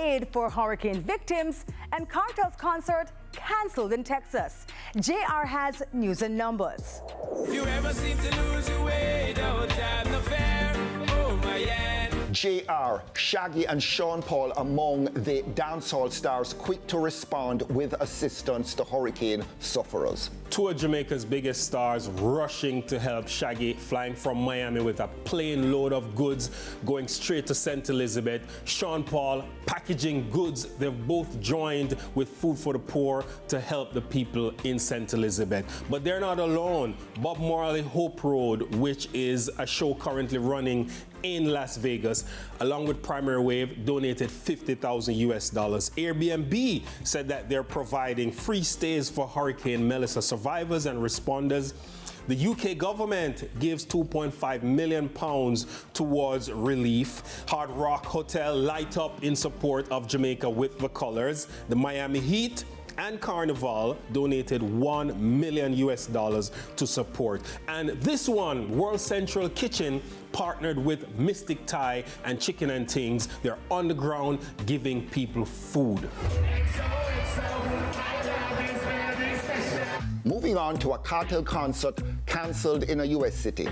aid for hurricane victims, and Kartel's concert cancelled in Texas. JR has news and numbers. If you ever seem to lose your way, don't have no fear. Oh my JR, Shaggy and Sean Paul among the dancehall stars quick to respond with assistance to hurricane sufferers. Two of Jamaica's biggest stars rushing to help Shaggy, flying from Miami with a plane load of goods, going straight to St. Elizabeth. Sean Paul packaging goods. They've both joined with Food for the Poor to help the people in St. Elizabeth. But they're not alone. Bob Marley Hope Road, which is a show currently running in Las Vegas, along with Primary Wave, donated $50,000 US. Airbnb said that they're providing free stays for Hurricane Melissa survivors and responders. The UK government gives £2.5 million towards relief. Hard Rock Hotel light up in support of Jamaica with the colors. The Miami Heat and Carnival donated $1 million US to support. And this one, World Central Kitchen, partnered with Mystic Thai and Chicken and Things. They're on the ground giving people food. Moving on to a Kartel concert cancelled in a US city.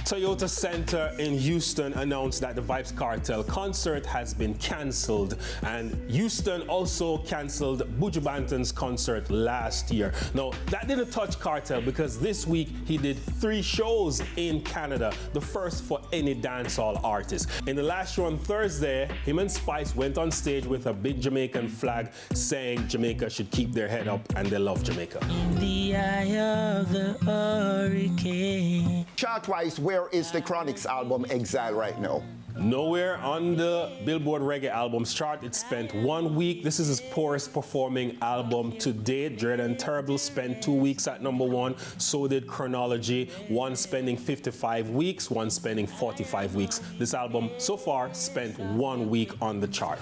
Toyota Center in Houston announced that the Vibes Kartel concert has been cancelled, and Houston also cancelled Buju Banton's concert last year. Now, that didn't touch Kartel because this week he did 3 shows in Canada, the first for any dancehall artist. In the last show on Thursday, him and Spice went on stage with a big Jamaican flag saying Jamaica should keep their head up and they love Jamaica. In the eye of the hurricane. Chart-wise, where is the Chronics album Exile right now? Nowhere on the Billboard Reggae Albums chart. It spent 1 week. This is his poorest performing album to date. Dread and Terrible spent 2 weeks at #1. So did Chronology. One spending 55 weeks, one spending 45 weeks. This album so far spent 1 week on the chart.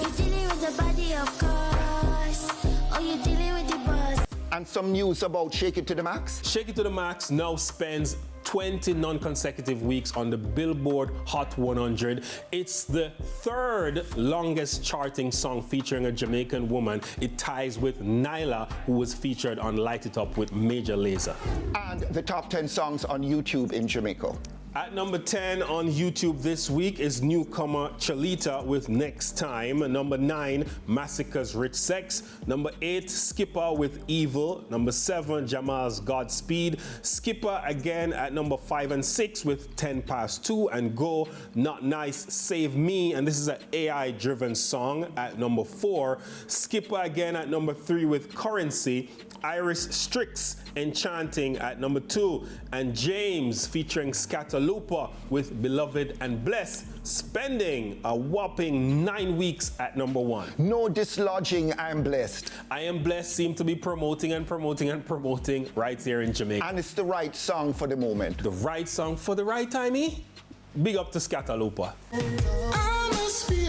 You're dealing with the body, of course. Oh, you're dealing with the boss. And some news about Shake It to the Max. Shake It to the Max now spends 20 non-consecutive weeks on the Billboard Hot 100. It's the 3rd longest charting song featuring a Jamaican woman. It ties with Nyla, who was featured on Light It Up with Major Lazer. And the top 10 songs on YouTube in Jamaica. At number 10 on YouTube this week is newcomer Chalita with Next Time. Number 9, Massacre's Rich Sex. Number 8, Skipper with Evil. Number 7, Jamal's Godspeed. Skipper again at number 5 and 6 with 10 Past 2. And Go, Not Nice, Save Me. And this is an AI-driven song at number 4. Skipper again at number 3 with Currency. Iris Strix, Enchanting at number 2. And James featuring Scatterlooper with Beloved and Blessed, spending a whopping 9 weeks at number 1. No dislodging, I Am Blessed. I Am Blessed seem to be promoting and promoting and promoting right here in Jamaica. And it's the right song for the moment. The right song for the right time, eh? Big up to Scatterlooper. I must be